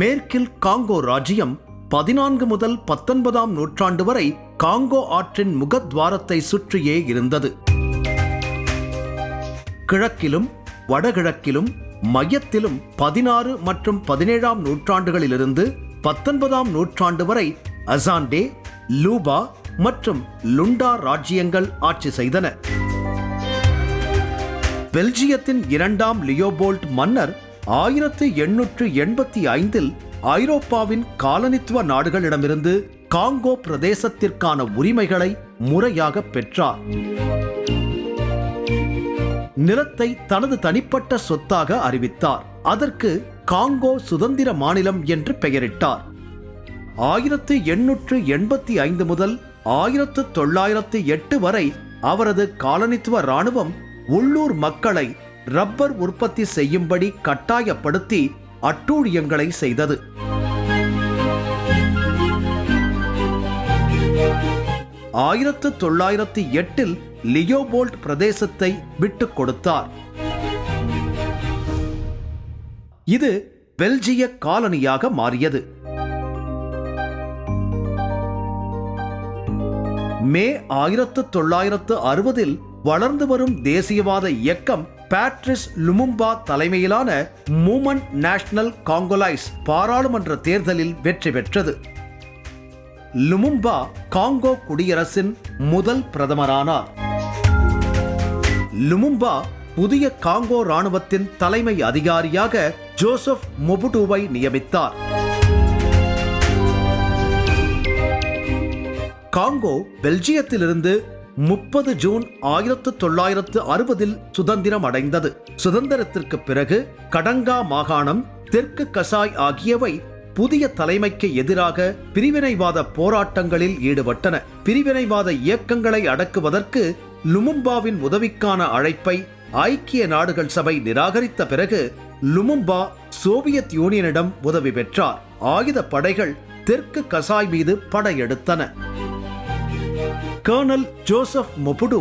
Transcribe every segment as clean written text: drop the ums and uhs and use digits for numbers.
மேற்கில் காங்கோ ராஜ்யம் 14 முதல் 19ஆம் நூற்றாண்டு வரை காங்கோ ஆற்றின் முகத்வாரத்தை சுற்றியே இருந்தது. கிழக்கிலும் வடகிழக்கிலும் மையத்திலும் 16 மற்றும் 17ஆம் நூற்றாண்டுகளிலிருந்து 19ஆம் நூற்றாண்டு வரை அசாண்டே, லூபா மற்றும் லுண்டா ராஜ்யங்கள் ஆட்சி செய்தன. பெல்ஜியத்தின் 2ஆம் லியோபோல்ட் மன்னர் 1885இல் ஐரோப்பாவின் காலனித்துவ நாடுகளிடமிருந்து காங்கோ பிரதேசத்திற்கான உரிமைகளை முறையாக பெற்றார். நிலத்தை தனது தனிப்பட்ட சொத்தாக அறிவித்தார். அதற்கு காங்கோ சுதந்திர மாநிலம் என்று பெயரிட்டார். 1885 முதல் 1908 வரை அவரது காலனித்துவ இராணுவம் உள்ளூர் மக்களை ரப்பர் உற்பத்தி செய்யும்படி கட்டாயப்படுத்தி அட்டூழியங்களை செய்தது. 1908 லியோபோல்ட் பிரதேசத்தை விட்டுக் கொடுத்தார். இது பெல்ஜிய காலனியாக மாறியது. மே 1960 வளர்ந்து வரும் தேசியவாத இயக்கம் பேட்ரிஸ் லுமும்பா தலைமையிலான மூமென்ட் நேஷனல் காங்கோலைஸ் பாராளுமன்ற தேர்தலில் வெற்றி பெற்றது. லுமும்பா காங்கோ குடியரசின் முதல் பிரதமரானார். லுமும்பா புதிய காங்கோ இராணுவத்தின் தலைமை அதிகாரியாக ஜோசப் மொபுடுவை நியமித்தார். காங்கோ பெல்ஜியத்திலிருந்து 30 ஜூன் 1960 சுதந்திரம் அடைந்தது. சுதந்திரத்திற்கு பிறகு கடங்கா மாகாணம், தெற்கு கசாய் ஆகியவை புதிய தலைமைக்கு எதிராக பிரிவினைவாத போராட்டங்களில் ஈடுபட்டன. பிரிவினைவாத இயக்கங்களை அடக்குவதற்கு லுமும்பாவின் உதவிக்கான அழைப்பை ஐக்கிய நாடுகள் சபை நிராகரித்த பிறகு லுமும்பா சோவியத் யூனியனிடம் உதவி பெற்றார். ஆயுத படைகள் தெற்கு கசாய் மீது படையெடுத்தன. கர்னல் ஜோசப் மொபுடு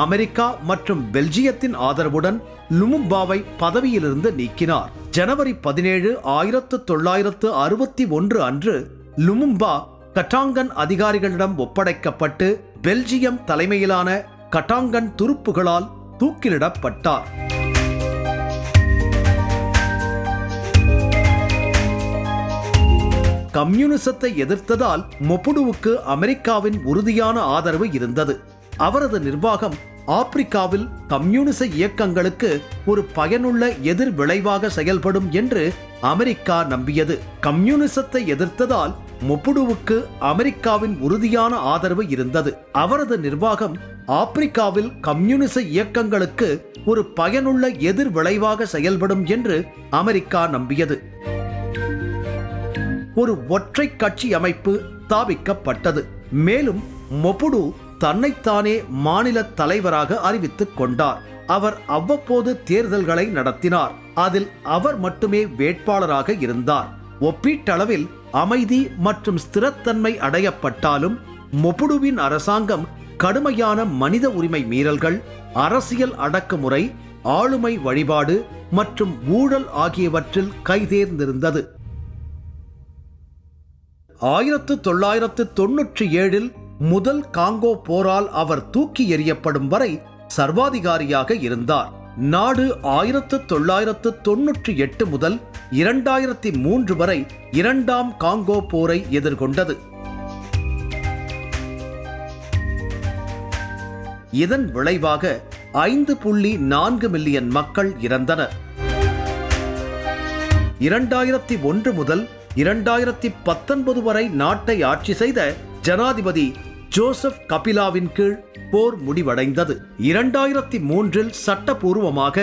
அமெரிக்கா மற்றும் பெல்ஜியத்தின் ஆதரவுடன் லுமும்பாவை பதவியிலிருந்து நீக்கினார். ஜனவரி 17, 1961 அன்று லுமும்பா கட்டாங்கன் அதிகாரிகளிடம் ஒப்படைக்கப்பட்டு பெல்ஜியம் தலைமையிலான கட்டாங்கன் துருப்புகளால் தூக்கிலிடப்பட்டார். கம்யூனிசத்தை எதிர்த்ததால் மொபுடுவுக்கு அமெரிக்காவின் உறுதியான ஆதரவு இருந்தது. அவரது நிர்வாகம் ஆப்பிரிக்காவில் கம்யூனிச இயக்கங்களுக்கு ஒரு பயனுள்ள எதிர் விளைவாக செயல்படும் என்று அமெரிக்கா நம்பியது. கம்யூனிசத்தை எதிர்த்ததால் மொபுடுவுக்கு அமெரிக்காவின் உறுதியான ஆதரவு இருந்தது. அவரது நிர்வாகம் ஆப்பிரிக்காவில் கம்யூனிச இயக்கங்களுக்கு ஒரு பயனுள்ள எதிர் விளைவாக செயல்படும் என்று அமெரிக்கா நம்பியது. ஒரு ஒற்றை கட்சி அமைப்பு ஸ்தாபிக்கப்பட்டது. மேலும் மொபுடு தன்னைத்தானே மாநில தலைவராக அறிவித்துக் கொண்டார். அவர் அவ்வப்போது தேர்தல்களை நடத்தினார். அதில் அவர் மட்டுமே வேட்பாளராக இருந்தார். ஒப்பீட்டளவில் அமைதி மற்றும் ஸ்திரத்தன்மை அடையப்பட்டாலும் மொபுடுவின் அரசாங்கம் கடுமையான மனித உரிமை மீறல்கள், அரசியல் அடக்குமுறை, ஆளுமை வழிபாடு மற்றும் ஊழல் ஆகியவற்றில் கைதேர்ந்திருந்தது. 1997 முதல் காங்கோ போரால் அவர் தூக்கி எறியப்படும் வரை சர்வாதிகாரியாக இருந்தார். நாடு 1998 முதல் 2003 வரை 2ஆம் காங்கோ போரை எதிர்கொண்டது. இதன் விளைவாக 5.4 மில்லியன் மக்கள் இறந்தனர். 2001 முதல் 2019 வரை நாட்டை ஆட்சி செய்த ஜனாதிபதி ஜோசப் கபிலாவின் கீழ் போர் முடிவடைந்தது. 2003 சட்டபூர்வமாக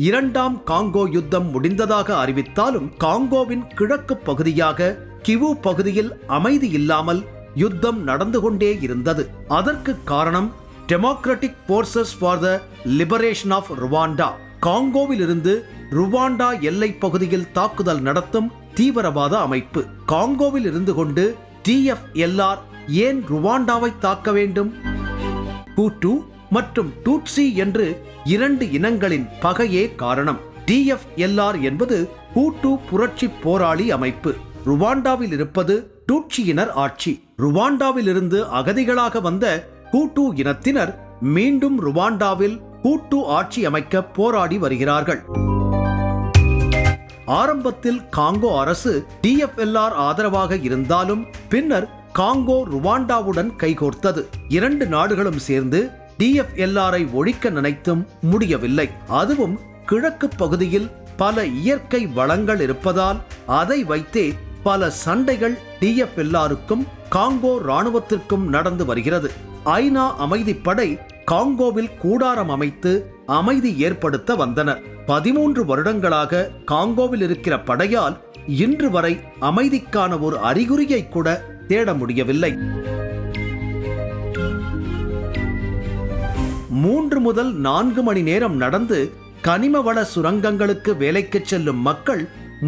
2ஆம் காங்கோ யுத்தம் முடிந்ததாக அறிவித்தாலும் காங்கோவின் கிழக்கு பகுதியாக கிவு பகுதியில் அமைதி இல்லாமல் யுத்தம் நடந்து கொண்டே இருந்தது. அதற்கு காரணம் democratic forces for the liberation of Rwanda, காங்கோவில் இருந்து ருவாண்டா எல்லை பகுதியில் தாக்குதல் நடத்தும் தீவிரவாத அமைப்பு. காங்கோவில் இருந்து கொண்டு TFLR ஏன் ருவாண்டாவை தாக்க வேண்டும்? ஹூட்டு மற்றும் டூட்சி என்று 2 இனங்களின் பகையே காரணம். TFLR என்பது ஹூட்டு புரட்சி போராளி அமைப்பு. ருவாண்டாவில் இருப்பது டூட்சியினர் ஆட்சி. ருவாண்டாவில் இருந்து அகதிகளாக வந்த ஹூட்டு இனத்தினர் மீண்டும் ருவாண்டாவில் ஹூட்டு ஆட்சி அமைக்க போராடி வருகிறார்கள். ஆரம்பத்தில் காங்கோ அரசு DFLR ஆதரவாக இருந்தாலும் பின்னர் காங்கோ ருவாண்டாவுடன் கைகோர்த்தது. இரண்டு நாடுகளும் சேர்ந்து DFLR-ஐ ஒழிக்க நினைத்தும் முடியவில்லை. அதுவும் கிழக்கு பகுதியில் பல இயற்கை வளங்கள் இருப்பதால் அதை வைத்தே பல சண்டைகள் DFLR-க்கும் காங்கோ இராணுவத்திற்கும் நடந்து வருகிறது. ஐநா அமைதிப்படை காங்கோவில் கூடாரம் அமைத்து அமைதி ஏற்படுத்த வந்தனர். 13 வருடங்களாக காங்கோவில் இருக்கிற படையால் இன்று வரை அமைதிக்கான ஒரு அறிகுறியை கூட தேட முடியவில்லை. 3 முதல் 4 மணி நேரம் நடந்து கனிமவள சுரங்கங்களுக்கு வேலைக்கு செல்லும் மக்கள்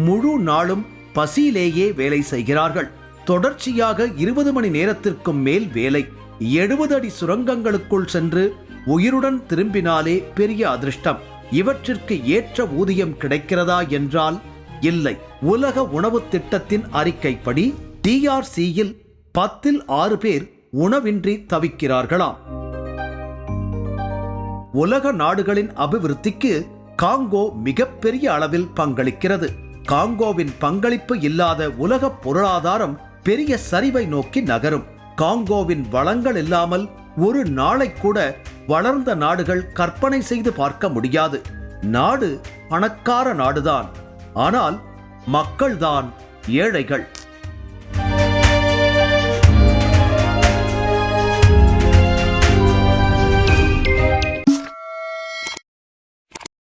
முழு நாளும் பசியிலேயே வேலை செய்கிறார்கள். தொடர்ச்சியாக 20 மணி நேரத்திற்கும் மேல் வேலை. 70 அடி சுரங்கங்களுக்குள் சென்று உயிருடன் திரும்பினாலே பெரிய அதிர்ஷ்டம். இவற்றிற்கு ஏற்ற ஊதியம் கிடைக்கிறதா என்றால் இல்லை. உலக உணவு திட்டத்தின் அறிக்கைப்படி DRCயில் 10ல் 6 பேர் உணவின்றி தவிக்கிறார்களாம். உலக நாடுகளின் அபிவிருத்திக்கு காங்கோ மிகப்பெரிய அளவில் பங்களிக்கிறது. காங்கோவின் பங்களிப்பு இல்லாத உலக பொருளாதாரம் பெரிய சரிவை நோக்கி நகரும். காங்கோவின் வளங்கள் இல்லாமல் ஒரு நாளை கூட வளர்ந்த நாடுகள் கற்பனை செய்து பார்க்க முடியாது. நாடு பணக்கார நாடுதான், ஆனால் மக்கள்தான் ஏழைகள்.